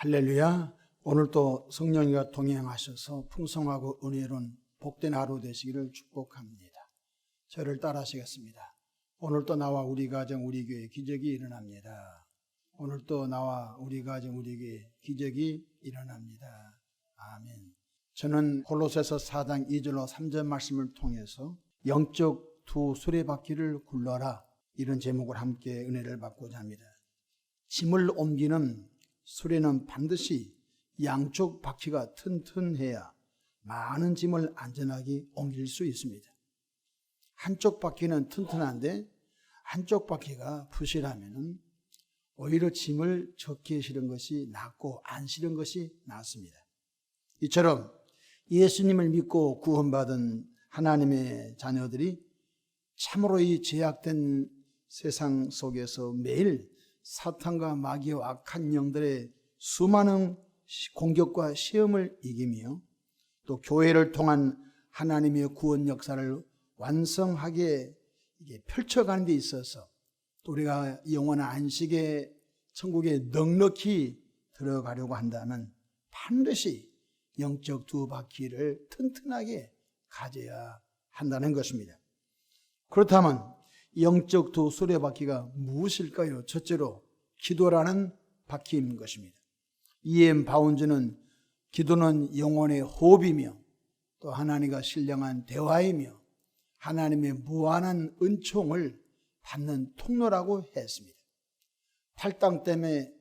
할렐루야. 오늘도 성령님과 동행하셔서 풍성하고 은혜로운 복된 하루 되시기를 축복합니다. 저를 따라하시겠습니다. 오늘도 나와 우리 가정 우리 교회 기적이 일어납니다. 오늘도 나와 우리 가정 우리 교회 기적이 일어납니다. 아멘. 저는 골로새서 4장 2절로 3절 말씀을 통해서 영적 두 수레바퀴를 굴러라, 이런 제목을 함께 은혜를 받고자 합니다. 짐을 옮기는 수레는 반드시 양쪽 바퀴가 튼튼해야 많은 짐을 안전하게 옮길 수 있습니다. 한쪽 바퀴는 튼튼한데 한쪽 바퀴가 부실하면 오히려 짐을 적게 실은 것이 낫고 안 실은 것이 낫습니다. 이처럼 예수님을 믿고 구원받은 하나님의 자녀들이 참으로 이 제약된 세상 속에서 매일 사탄과 마귀와 악한 영들의 수많은 공격과 시험을 이기며 또 교회를 통한 하나님의 구원 역사를 완성하게 펼쳐가는 데 있어서 또 우리가 영원한 안식의 천국에 넉넉히 들어가려고 한다면 반드시 영적 두 바퀴를 튼튼하게 가져야 한다는 것입니다. 그렇다면 영적 두 수레바퀴가 무엇일까요? 첫째로 기도라는 바퀴인 것입니다. E.M. 바운즈는 기도는 영혼의 호흡이며 또 하나님과 신령한 대화이며 하나님의 무한한 은총을 받는 통로라고 했습니다. 탈당 때문에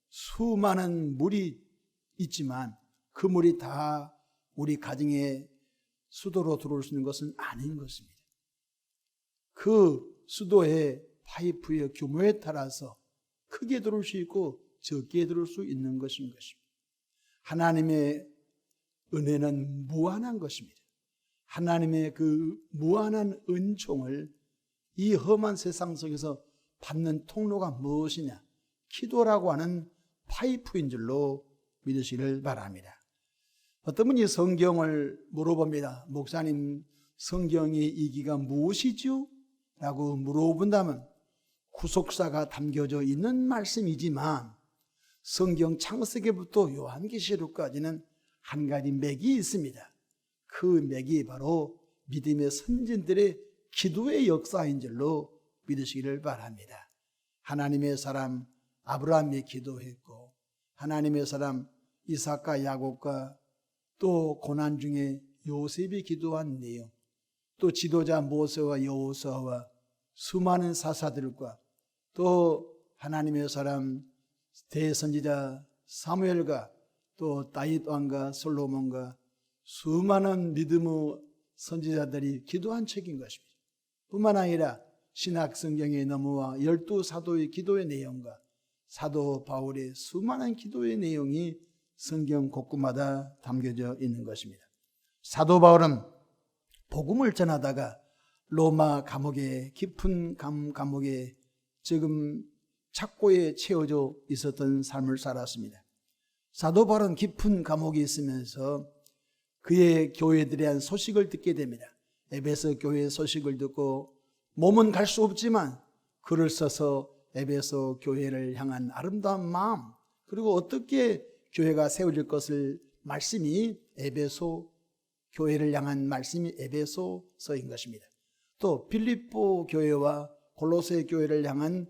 수많은 물이 있지만 그 물이 다 우리 가정의 수도로 들어올 수 있는 것은 아닌 것입니다. 그 수도의 파이프의 규모에 따라서 크게 들어올 수 있고 적게 들어올 수 있는 것인 것입니다. 하나님의 은혜는 무한한 것입니다. 하나님의 그 무한한 은총을 이 험한 세상 속에서 받는 통로가 무엇이냐? 기도라고 하는 파이프인 줄로 믿으시기를 바랍니다. 어떤 분이 성경을 물어봅니다. 목사님, 성경의 이기가 무엇이죠? 라고 물어본다면 구속사가 담겨져 있는 말씀이지만 성경 창세기부터 요한계시록까지는 한 가지 맥이 있습니다. 그 맥이 바로 믿음의 선진들의 기도의 역사인 줄로 믿으시기를 바랍니다. 하나님의 사람 아브라함이 기도했고 하나님의 사람 이삭과 야곱과 또 고난 중에 요셉이 기도한 내용, 또 지도자 모세와 여호수아와 수많은 사사들과 또 하나님의 사람 대선지자 사무엘과 또 다윗 왕과 솔로몬과 수많은 믿음의 선지자들이 기도한 책인 것입니다. 뿐만 아니라 신약 성경에 넘어와 12사도의 기도의 내용과 사도 바울의 수많은 기도의 내용이 성경 곳곳마다 담겨져 있는 것입니다. 사도 바울은 복음을 전하다가 로마 감옥에 깊은 감옥에 지금 착고에 채워져 있었던 삶을 살았습니다. 사도 바울은 깊은 감옥에 있으면서 그의 교회들에 대한 소식을 듣게 됩니다. 에베소 교회의 소식을 듣고 몸은 갈 수 없지만 글을 써서 에베소 교회를 향한 아름다운 마음, 그리고 어떻게 교회가 세워질 것을 말씀이 에베소 교회를 향한 말씀이 에베소서인 것입니다. 또 빌립보 교회와 골로새 교회를 향한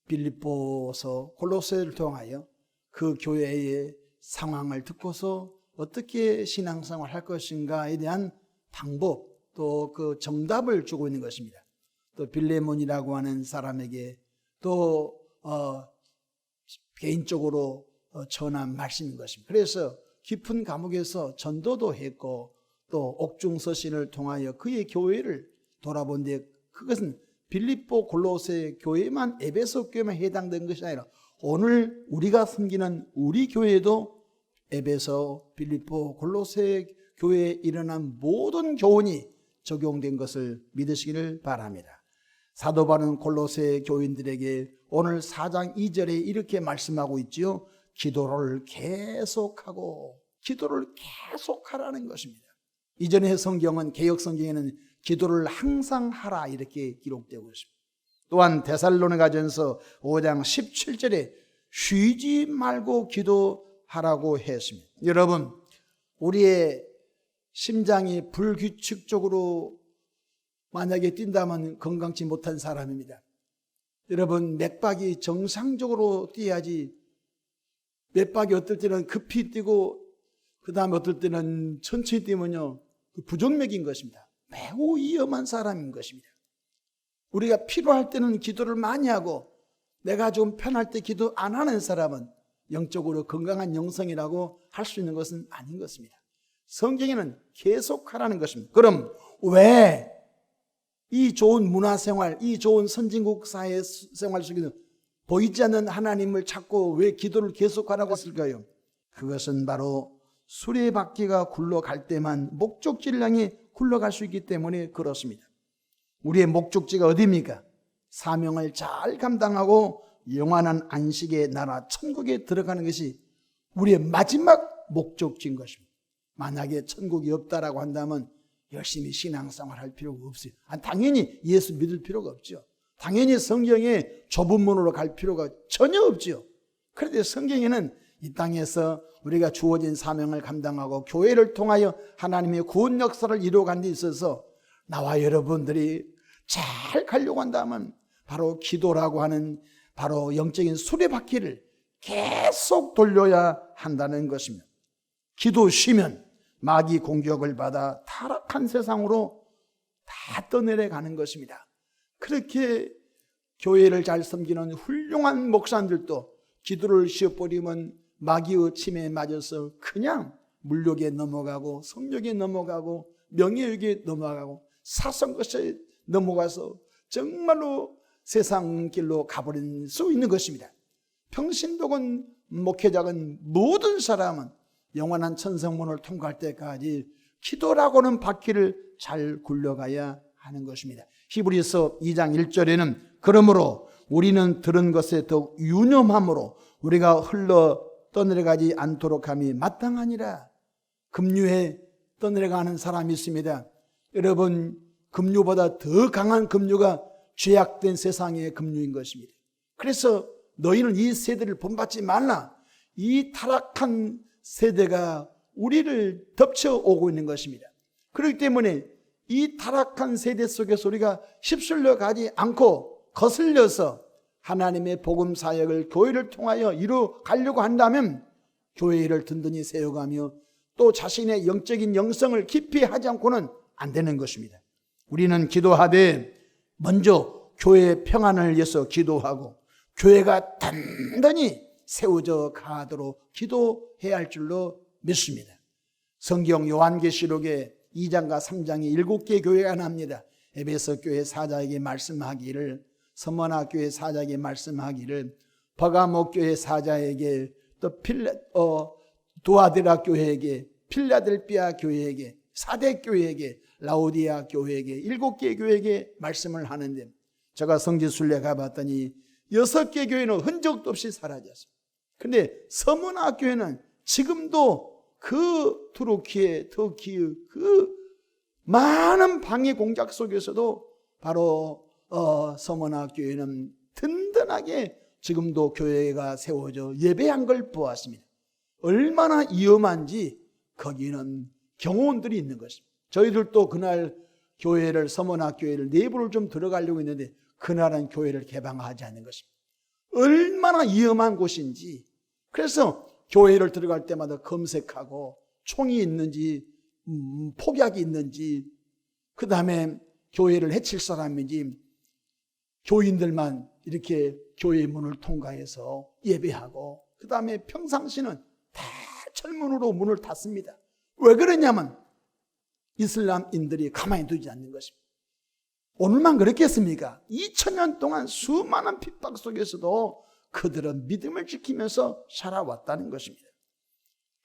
빌립보서 콜로새를 통하여 그 교회의 상황을 듣고서 어떻게 신앙생활을 할 것인가에 대한 방법, 또 그 정답을 주고 있는 것입니다. 또 빌레몬이라고 하는 사람에게 또 개인적으로 전한 말씀인 것입니다. 그래서 깊은 감옥에서 전도도 했고 또 옥중서신을 통하여 그의 교회를 돌아본데 그것은 빌립보 골로새 교회만 에베소 교회만 해당된 것이 아니라 오늘 우리가 섬기는 우리 교회도 에베소, 빌립보, 골로새 교회에 일어난 모든 교훈이 적용된 것을 믿으시기를 바랍니다. 사도 바울은 골로새 교인들에게 오늘 4장 2절에 이렇게 말씀하고 있지요. 기도를 계속하고 기도를 계속하라는 것입니다. 이전의 성경은 개역 성경에는 기도를 항상 하라 이렇게 기록되고 있습니다. 또한 데살로니가전서 5장 17절에 쉬지 말고 기도 하라고 했습니다. 여러분, 우리의 심장이 불규칙적으로 만약에 뛴다면 건강치 못한 사람입니다. 여러분, 맥박이 정상적으로 뛰어야지, 맥박이 어떨 때는 급히 뛰고 그 다음에 어떨 때는 천천히 뛰면요, 부정맥인 것입니다. 매우 위험한 사람인 것입니다. 우리가 필요할 때는 기도를 많이 하고 내가 좀 편할 때 기도 안 하는 사람은 영적으로 건강한 영성이라고 할 수 있는 것은 아닌 것입니다. 성경에는 계속하라는 것입니다. 그럼 왜 이 좋은 문화생활, 이 좋은 선진국 사회 생활 속에서 보이지 않는 하나님을 찾고 왜 기도를 계속하라고 했을까요? 그것은 바로 수레바퀴가 굴러갈 때만 목적지를 향해 굴러갈 수 있기 때문에 그렇습니다. 우리의 목적지가 어디입니까? 사명을 잘 감당하고 영원한 안식의 나라 천국에 들어가는 것이 우리의 마지막 목적지인 것입니다. 만약에 천국이 없다라고 한다면 열심히 신앙생활 할 필요가 없어요. 당연히 예수 믿을 필요가 없죠. 당연히 성경의 좁은 문으로 갈 필요가 전혀 없죠. 그런데 성경에는 이 땅에서 우리가 주어진 사명을 감당하고 교회를 통하여 하나님의 구원 역사를 이루어가는 데 있어서 나와 여러분들이 잘 가려고 한다면 바로 기도라고 하는 바로 영적인 수레바퀴를 계속 돌려야 한다는 것입니다. 기도 쉬면 마귀 공격을 받아 타락한 세상으로 다 떠내려가는 것입니다. 그렇게 교회를 잘 섬기는 훌륭한 목사님들도 기도를 쉬어버리면 마귀의 침에 맞아서 그냥 물욕에 넘어가고 성욕에 넘어가고 명예욕에 넘어가고 사성것에 넘어가서 정말로 세상 길로 가버릴 수 있는 것입니다. 평신도군 목회자건 모든 사람은 영원한 천성문을 통과할 때까지 기도라고는 바퀴를 잘 굴러가야 하는 것입니다. 히브리서 2장 1절에는 그러므로 우리는 들은 것에 더욱 유념함으로 우리가 흘러 떠내려가지 않도록 함이 마땅하니라. 급류에 떠내려가는 사람이 있습니다. 여러분, 급류보다 더 강한 급류가 죄악된 세상의 급류인 것입니다. 그래서 너희는 이 세대를 본받지 말라. 이 타락한 세대가 우리를 덮쳐오고 있는 것입니다. 그렇기 때문에 이 타락한 세대 속에서 우리가 휩쓸려 가지 않고 거슬려서 하나님의 복음 사역을 교회를 통하여 이루어 가려고 한다면 교회를 든든히 세워가며 또 자신의 영적인 영성을 깊이 하지 않고는 안 되는 것입니다. 우리는 기도하되 먼저 교회의 평안을 위해서 기도하고 교회가 단단히 세워져 가도록 기도해야 할 줄로 믿습니다. 성경 요한계시록에 2장과 3장에 7개 교회가 나옵니다. 에베소 교회 사자에게 말씀하기를, 서머나 교회 사자에게 말씀하기를, 버가모 교회 사자에게, 또 두아디라 교회에게, 필라델피아 교회에게, 사대 교회에게, 라오디아 교회에게 7개 교회에게 말씀을 하는데 제가 성지순례 가봤더니 6개 교회는 흔적도 없이 사라졌어요. 근데 서머나 교회는 지금도 그 투르키의 터키의 그 많은 방해 공작 속에서도 바로 서머나 교회는 든든하게 지금도 교회가 세워져 예배한 걸 보았습니다. 얼마나 위험한지 거기는 경호원들이 있는 것입니다. 저희들도 그날 교회를 서머나 교회를 내부를 좀 들어가려고 했는데 그날은 교회를 개방하지 않는 것입니다. 얼마나 위험한 곳인지. 그래서 교회를 들어갈 때마다 검색하고 총이 있는지 폭약이 있는지 그 다음에 교회를 해칠 사람인지 교인들만 이렇게 교회 문을 통과해서 예배하고 그 다음에 평상시는 다 철문으로 문을 닫습니다. 왜 그러냐면 이슬람인들이 가만히 두지 않는 것입니다. 오늘만 그렇겠습니까? 2000년 동안 수많은 핍박 속에서도 그들은 믿음을 지키면서 살아왔다는 것입니다.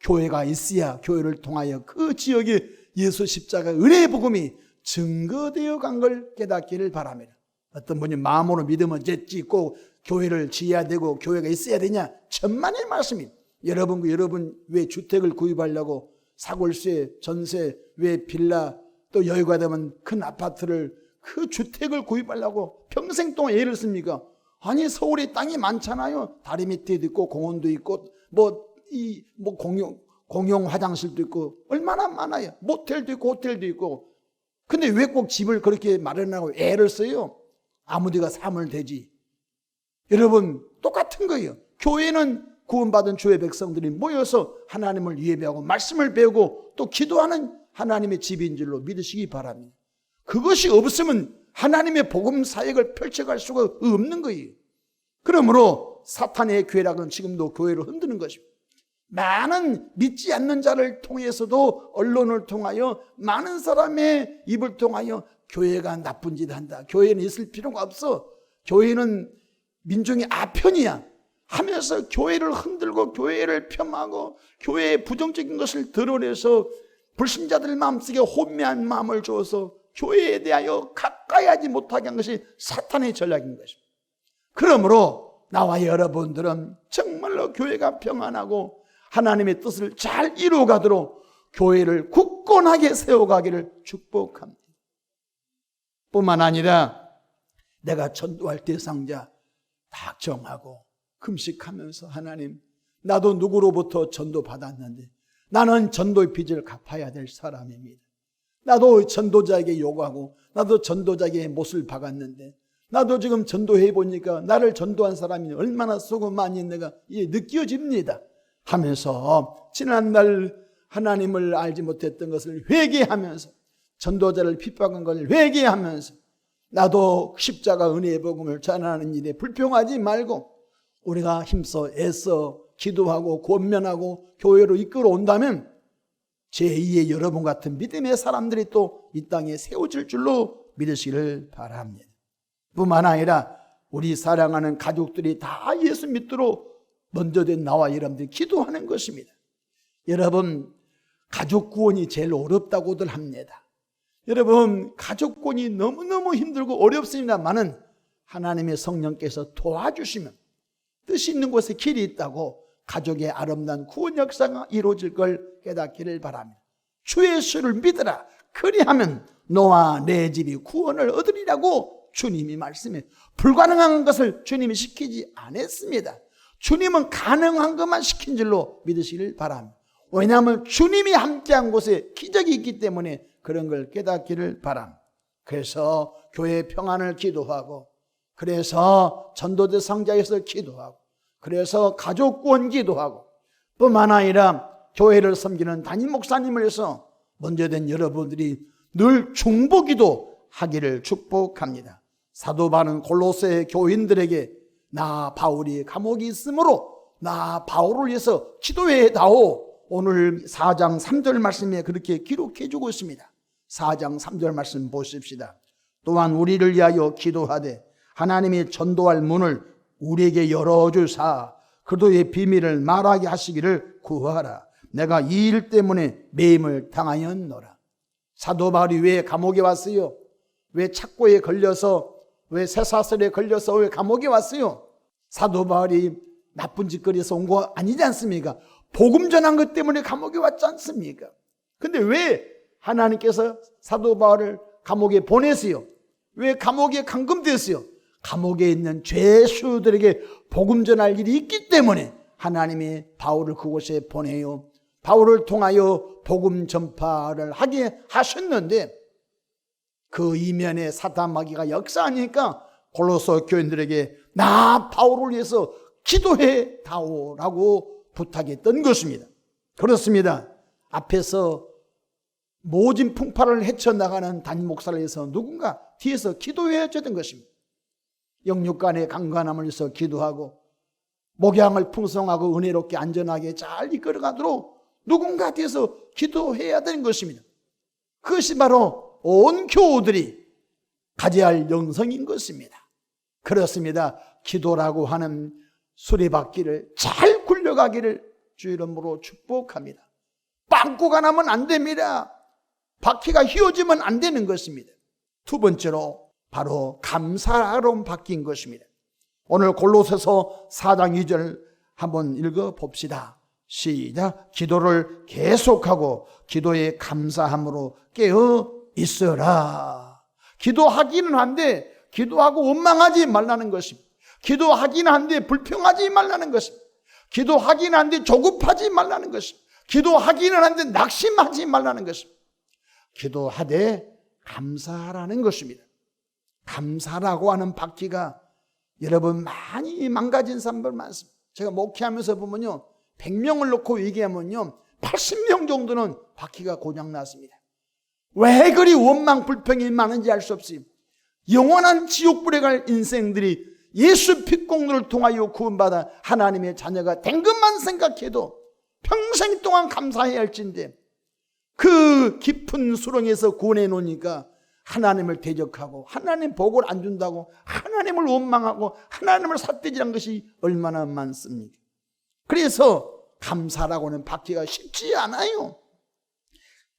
교회가 있어야 교회를 통하여 그 지역에 예수 십자가 은혜의 복음이 증거되어 간 걸 깨닫기를 바랍니다. 어떤 분이 마음으로 믿으면 jet지 꼭 교회를 지어야 되고 교회가 있어야 되냐? 천만의 말씀입니다. 여러분 왜 주택을 구입하려고 사골세, 전세, 왜 빌라 또 여유가 되면 큰 아파트를 그 주택을 구입하려고 평생 동안 애를 씁니까? 아니 서울에 땅이 많잖아요. 다리 밑에도 있고 공원도 있고 뭐 뭐 공용 화장실도 있고 얼마나 많아요. 모텔도 있고 호텔도 있고. 근데 왜 꼭 집을 그렇게 마련하고 애를 써요? 아무 데가 사면 되지. 여러분 똑같은 거예요. 교회는 구원받은 주의 백성들이 모여서 하나님을 예배하고 말씀을 배우고 또 기도하는 하나님의 집인 줄로 믿으시기 바랍니다. 그것이 없으면 하나님의 복음 사역을 펼쳐갈 수가 없는 거예요. 그러므로 사탄의 괴락은 지금도 교회를 흔드는 것입니다. 많은 믿지 않는 자를 통해서도 언론을 통하여 많은 사람의 입을 통하여 교회가 나쁜 짓 한다. 교회는 있을 필요가 없어. 교회는 민중의 아편이야 하면서 교회를 흔들고 교회를 폄하하고 교회의 부정적인 것을 드러내서 불신자들 마음속에 혼미한 마음을 주어서 교회에 대하여 가까이 하지 못하게 한 것이 사탄의 전략인 것입니다. 그러므로 나와 여러분들은 정말로 교회가 평안하고 하나님의 뜻을 잘 이루어가도록 교회를 굳건하게 세워가기를 축복합니다. 뿐만 아니라 내가 전도할 대상자 다 정하고 금식하면서 하나님, 나도 누구로부터 전도 받았는데 나는 전도의 빚을 갚아야 될 사람입니다. 나도 전도자에게 요구하고 나도 전도자에게 못을 박았는데 나도 지금 전도해 보니까 나를 전도한 사람이 얼마나 수고 많이 내가 느껴집니다 하면서 지난날 하나님을 알지 못했던 것을 회개하면서 전도자를 핍박한 것을 회개하면서 나도 십자가 은혜의 복음을 전하는 일에 불평하지 말고 우리가 힘써 애써 기도하고 권면하고 교회로 이끌어 온다면 제2의 여러분 같은 믿음의 사람들이 또 이 땅에 세워질 줄로 믿으시기를 바랍니다. 뿐만 아니라 우리 사랑하는 가족들이 다 예수 믿도록 먼저 된 나와 여러분들이 기도하는 것입니다. 여러분 가족 구원이 제일 어렵다고들 합니다. 여러분 가족 구원이 너무너무 힘들고 어렵습니다만은 하나님의 성령께서 도와주시면 뜻이 있는 곳에 길이 있다고 가족의 아름다운 구원 역사가 이루어질 걸 깨닫기를 바랍니다. 주의 수를 믿으라. 그리하면 너와 내 집이 구원을 얻으리라고 주님이 말씀해. 불가능한 것을 주님이 시키지 않았습니다. 주님은 가능한 것만 시킨 줄로 믿으시길 바랍니다. 왜냐하면 주님이 함께한 곳에 기적이 있기 때문에 그런 걸 깨닫기를 바랍니다. 그래서 교회 평안을 기도하고, 그래서 전도대 상자에서 기도하고, 그래서 가족 구원 기도하고, 뿐만 아니라 교회를 섬기는 담임 목사님을 해서 먼저 된 여러분들이 늘 중보기도 하기를 축복합니다. 사도 바울은 골로새 교인들에게 나 바울이 감옥에 있으므로 나 바울을 위해서 기도해 다오. 오늘 4장 3절 말씀에 그렇게 기록해 주고 있습니다. 4장 3절 말씀 보십시다. 또한 우리를 위하여 기도하되 하나님이 전도할 문을 우리에게 열어주사 그도의 비밀을 말하게 하시기를 구하라. 내가 이 일 때문에 매임을 당하였노라. 사도 바울이 왜 감옥에 왔어요? 왜 착고에 걸려서, 왜 쇠사슬에 걸려서 왜 감옥에 왔어요? 사도 바울이 나쁜 짓거리에서 온 거 아니지 않습니까? 복음 전한 것 때문에 감옥에 왔지 않습니까? 근데 왜 하나님께서 사도 바울을 감옥에 보냈어요? 왜 감옥에 감금됐어요? 감옥에 있는 죄수들에게 복음 전할 일이 있기 때문에 하나님이 바울을 그곳에 보내요. 바울을 통하여 복음 전파를 하게 하셨는데 그 이면에 사탄 마귀가 역사하니까 골로새 교인들에게 나 바울을 위해서 기도해 다오라고 부탁했던 것입니다. 그렇습니다. 앞에서 모진 풍파를 헤쳐나가는 담임 목사를 위해서 누군가 뒤에서 기도해 주던 것입니다. 영육간의 강건함을 위해서 기도하고 목양을 풍성하고 은혜롭게 안전하게 잘 이끌어가도록 누군가 뒤에서 기도해야 되는 것입니다. 그것이 바로 온 교우들이 가져야 할 영성인 것입니다. 그렇습니다. 기도라고 하는 수레바퀴를 잘 굴려가기를 주 이름으로 축복합니다. 빵꾸가 나면 안 됩니다. 바퀴가 휘어지면 안 되는 것입니다. 두 번째로 바로 감사로 바뀐 것입니다. 오늘 골로새서 4장 2절 한번 읽어봅시다. 시작. 기도를 계속하고 기도에 감사함으로 깨어 있어라. 기도하기는 한데 기도하고 원망하지 말라는 것입니다. 기도하기는 한데 불평하지 말라는 것입니다. 기도하기는 한데 조급하지 말라는 것입니다. 기도하기는 한데 낙심하지 말라는 것입니다. 기도하되 감사하라는 것입니다. 감사라고 하는 바퀴가 여러분 많이 망가진 사람들 많습니다. 제가 목회하면서 보면요, 100명을 놓고 얘기하면요 80명 정도는 바퀴가 고장났습니다. 왜 그리 원망 불평이 많은지 알 수 없어요. 영원한 지옥불에 갈 인생들이 예수 핏공로를 통하여 구원받아 하나님의 자녀가 된 것만 생각해도 평생 동안 감사해야 할진데, 그 깊은 수렁에서 구원해 놓으니까 하나님을 대적하고 하나님 복을 안 준다고 하나님을 원망하고 하나님을 삿대질한 것이 얼마나 많습니까? 그래서 감사라고 하는 받기가 쉽지 않아요.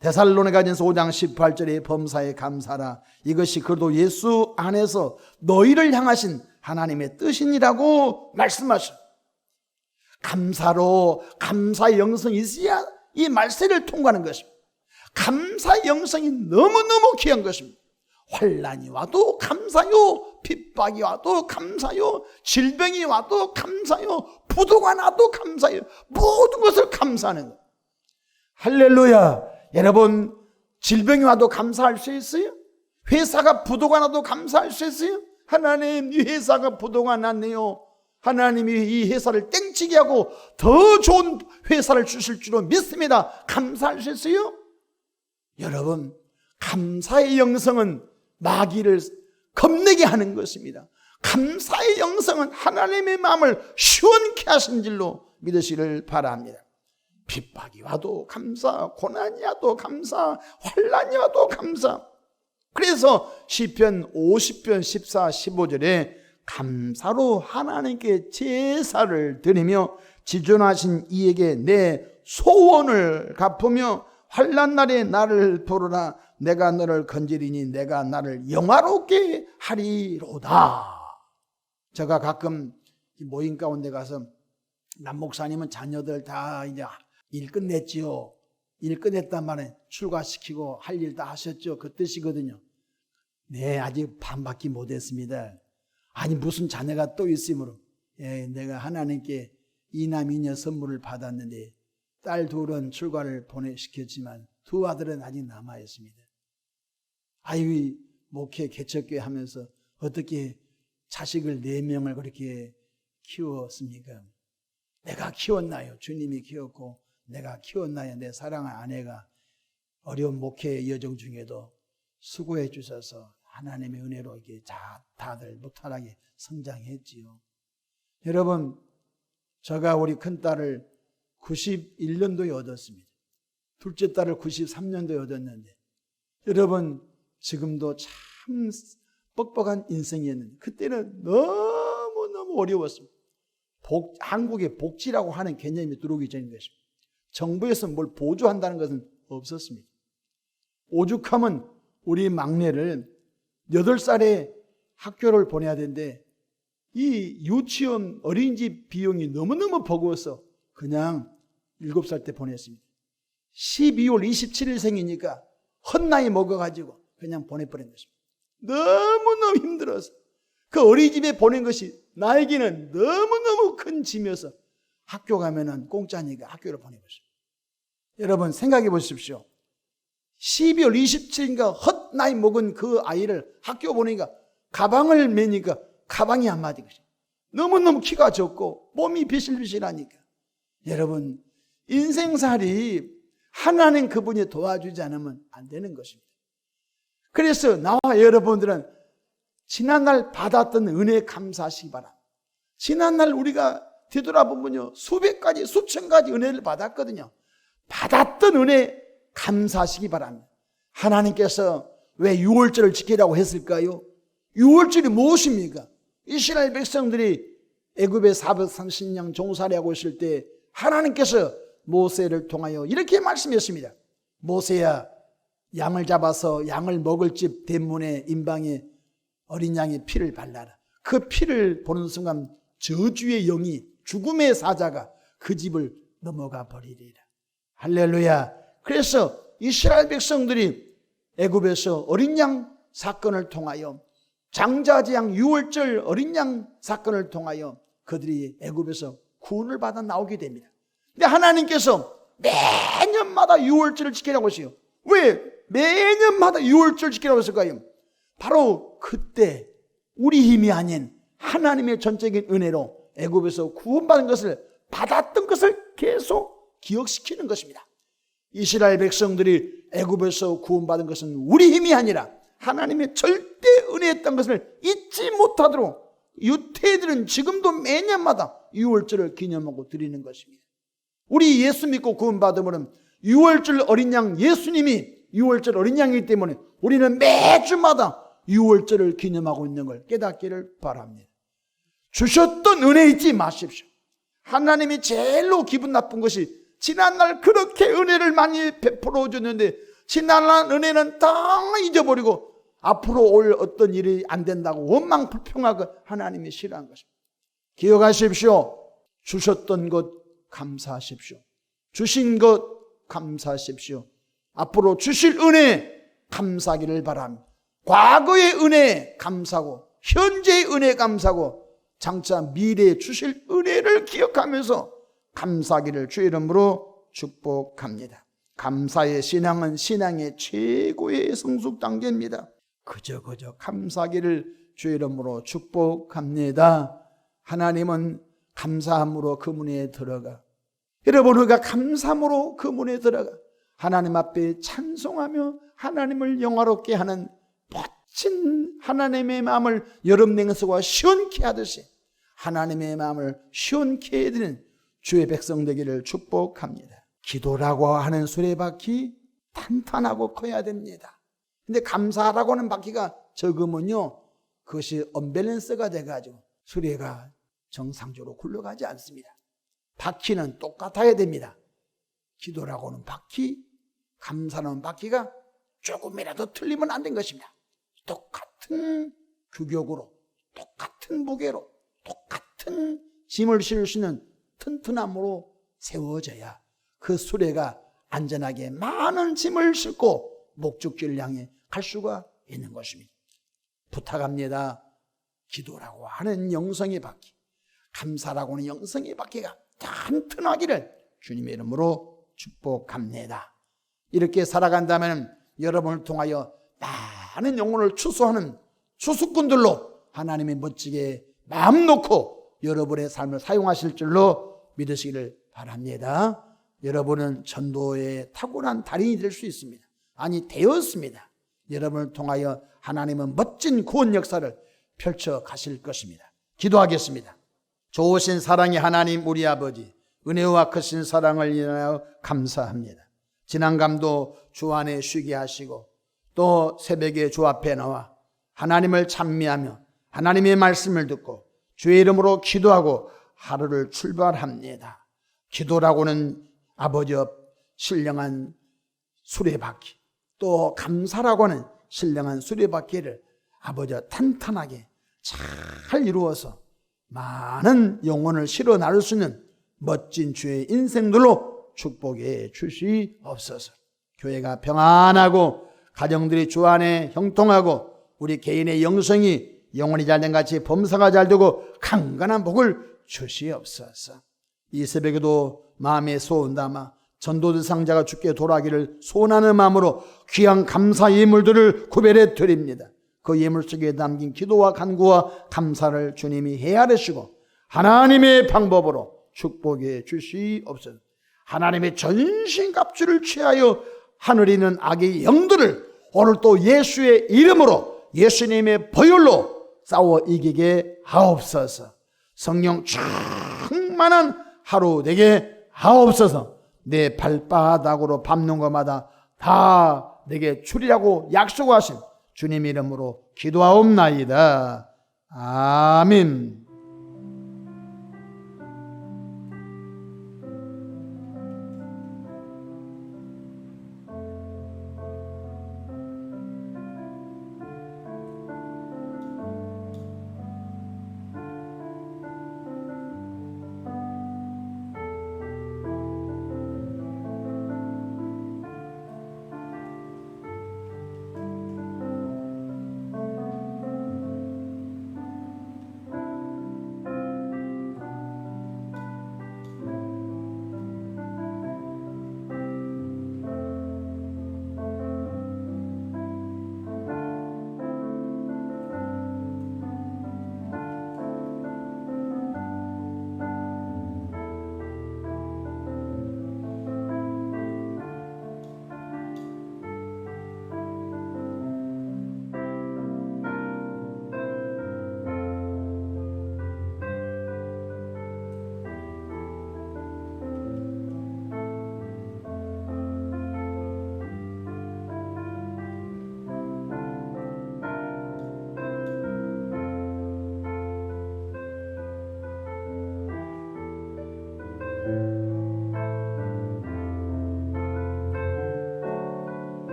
데살로니가전서 5장 18절에 범사에 감사라, 이것이 그래도 예수 안에서 너희를 향하신 하나님의 뜻이니라고 말씀하셔. 감사로 감사의 영성이 있어야 이 말세를 통과하는 것입니다. 감사의 영성이 너무너무 귀한 것입니다. 환난이 와도 감사요, 핍박이 와도 감사요, 질병이 와도 감사요, 부도가 나도 감사요, 모든 것을 감사하는 거예요. 할렐루야. 여러분, 질병이 와도 감사할 수 있어요? 회사가 부도가 나도 감사할 수 있어요? 하나님, 이 회사가 부도가 났네요. 하나님이 이 회사를 땡치게 하고 더 좋은 회사를 주실 줄로 믿습니다. 감사할 수 있어요? 여러분, 감사의 영성은 마귀를 겁내게 하는 것입니다. 감사의 영성은 하나님의 마음을 시원케 하신 줄로 믿으시기를 바랍니다. 핍박이 와도 감사, 고난이 와도 감사, 환난이 와도 감사. 그래서 시편 50편 14, 15절에 감사로 하나님께 제사를 드리며 지존하신 이에게 내 소원을 갚으며 환난 날에 나를 부르라. 내가 너를 건지리니 내가 나를 영화롭게 하리로다. 제가 가끔 모임 가운데 가서 남 목사님은 자녀들 다 이제 일 끝냈지요. 일 끝냈단 말에 출가시키고 할 일 다 하셨죠. 그 뜻이거든요. 네, 아직 반밖에 못했습니다. 아니 무슨 자녀가 또 있으므로, 내가 하나님께 이남이녀 선물을 받았는데 딸 둘은 출가를 보내시켰지만 두 아들은 아직 남아 있습니다. 아유, 목회 개척교회 하면서 어떻게 자식을 4명을 그렇게 키웠습니까? 내가 키웠나요? 주님이 키웠고 내가 키웠나요? 내 사랑하는 아내가 어려운 목회 여정 중에도 수고해 주셔서 하나님의 은혜로 이렇게 다들 무탈하게 성장했지요. 여러분, 제가 우리 큰딸을 91년도에 얻었습니다. 둘째 딸을 93년도에 얻었는데, 여러분, 지금도 참 뻑뻑한 인생이었는데 그때는 너무너무 어려웠습니다. 한국에 복지라고 하는 개념이 들어오기 전인 것입니다. 정부에서 뭘 보조한다는 것은 없었습니다. 오죽하면 우리 막내를 8살에 학교를 보내야 되는데 이 유치원 어린이집 비용이 너무너무 버거워서 그냥 7살 때 보냈습니다. 12월 27일 생이니까 헛나이 먹어가지고 그냥 보내버린 것입니다. 너무너무 힘들어서 그 어린이집에 보낸 것이 나에게는 너무너무 큰 짐이어서 학교 가면은 공짜니까 학교를 보내버렸습니다. 여러분 생각해 보십시오. 12월 27일인가 헛나이 먹은 그 아이를 학교 보내니까 가방을 매니까 가방이 안 맞은 것이죠. 너무너무 키가 적고 몸이 비실비실하니까. 여러분, 인생살이 하나님 그분이 도와주지 않으면 안 되는 것입니다. 그래서 나와 여러분들은 지난날 받았던 은혜에 감사하시기 바랍니다. 지난날 우리가 되돌아보면요, 수백 가지 수천 가지 은혜를 받았거든요. 받았던 은혜 감사하시기 바랍니다. 하나님께서 왜 6월절을 지키라고 했을까요? 6월절이 무엇입니까? 이스라엘 백성들이 애굽에 430년 종살이하고 있을 때 하나님께서 모세를 통하여 이렇게 말씀했습니다. 모세야, 양을 잡아서 양을 먹을 집 대문에 임방에 어린 양의 피를 발라라. 그 피를 보는 순간 저주의 영이, 죽음의 사자가 그 집을 넘어가 버리리라. 할렐루야. 그래서 이스라엘 백성들이 애굽에서 어린 양 사건을 통하여, 장자제양 6월절 어린 양 사건을 통하여 그들이 애굽에서 구원을 받아 나오게 됩니다. 근데 하나님께서 매년마다 유월절을 지키라고 하시요. 왜 매년마다 유월절을 지키라고 했을까요? 바로 그때 우리 힘이 아닌 하나님의 전적인 은혜로 애굽에서 구원받은 것을 받았던 것을 계속 기억시키는 것입니다. 이스라엘 백성들이 애굽에서 구원받은 것은 우리 힘이 아니라 하나님의 절대 은혜였던 것을 잊지 못하도록 유대인들은 지금도 매년마다 유월절을 기념하고 드리는 것입니다. 우리 예수 믿고 구원받으면 유월절 어린 양 예수님이 유월절 어린 양이기 때문에 우리는 매주마다 유월절을 기념하고 있는 걸 깨닫기를 바랍니다. 주셨던 은혜 잊지 마십시오. 하나님이 제일로 기분 나쁜 것이 지난날 그렇게 은혜를 많이 베풀어 줬는데 지난날 은혜는 다 잊어버리고 앞으로 올 어떤 일이 안 된다고 원망 불평하고 하나님이 싫어한 것입니다. 기억하십시오. 주셨던 것 감사하십시오. 주신 것 감사하십시오. 앞으로 주실 은혜 감사하기를 바랍니다. 과거의 은혜 감사하고 현재의 은혜 감사하고 장차 미래에 주실 은혜를 기억하면서 감사하기를 주의 이름으로 축복합니다. 감사의 신앙은 신앙의 최고의 성숙 단계입니다. 그저 감사하기를 주의 이름으로 축복합니다. 하나님은 감사함으로 그 문에 들어가. 여러분, 우리가 감사함으로 그 문에 들어가 하나님 앞에 찬송하며 하나님을 영화롭게 하는 멋진 하나님의 마음을 여름 냉수가 시원케 하듯이 하나님의 마음을 시원케 해드리는 주의 백성 되기를 축복합니다. 기도라고 하는 수레바퀴 탄탄하고 커야 됩니다. 근데 감사라고 하는 바퀴가 적으면요, 그것이 언밸런스가 돼가지고 수레가 정상적으로 굴러가지 않습니다. 바퀴는 똑같아야 됩니다. 기도라고 하는 바퀴, 감사라는 바퀴가 조금이라도 틀리면 안 된 것입니다. 똑같은 규격으로, 똑같은 무게로, 똑같은 짐을 실을 수 있는 튼튼함으로 세워져야 그 수레가 안전하게 많은 짐을 싣고 목적지를 향해 갈 수가 있는 것입니다. 부탁합니다. 기도라고 하는 영성의 바퀴, 감사라고 하는 영성의 바퀴가 튼튼하기를 주님의 이름으로 축복합니다. 이렇게 살아간다면 여러분을 통하여 많은 영혼을 추수하는 추수꾼들로 하나님이 멋지게 마음 놓고 여러분의 삶을 사용하실 줄로 믿으시기를 바랍니다. 여러분은 전도에 탁월한 달인이 될 수 있습니다. 아니, 되었습니다. 여러분을 통하여 하나님은 멋진 구원 역사를 펼쳐 가실 것입니다. 기도하겠습니다. 좋으신 사랑의 하나님 우리 아버지, 은혜와 크신 사랑을 인하여 감사합니다. 지난감도 주 안에 쉬게 하시고 또 새벽에 주 앞에 나와 하나님을 찬미하며 하나님의 말씀을 듣고 주의 이름으로 기도하고 하루를 출발합니다. 기도라고는 아버지 신령한 수레바퀴, 또 감사라고 하는 신령한 수레바퀴를 아버지 탄탄하게 잘 이루어서 많은 영혼을 실어 나를 수 있는 멋진 주의 인생들로 축복해 주시옵소서. 교회가 평안하고 가정들이 주 안에 형통하고 우리 개인의 영성이 영혼이 잘된 같이 범사가 잘되고 강건한 복을 주시옵소서. 이 새벽에도 마음에 소원 담아 전도 대상자가 주께 돌아가기를 소원하는 마음으로 귀한 감사 예물들을 구별해 드립니다. 그 예물 속에 담긴 기도와 간구와 감사를 주님이 헤아리시고 하나님의 방법으로 축복해 주시옵소서. 하나님의 전신갑주를 취하여 하늘에 있는 악의 영들을 오늘 또 예수의 이름으로 예수님의 보혈로 싸워 이기게 하옵소서. 성령 충만한 하루 되게 하옵소서. 내 발바닥으로 밟는 것마다 다 내게 주리라고 약속하신 주님 이름으로 기도하옵나이다. 아멘.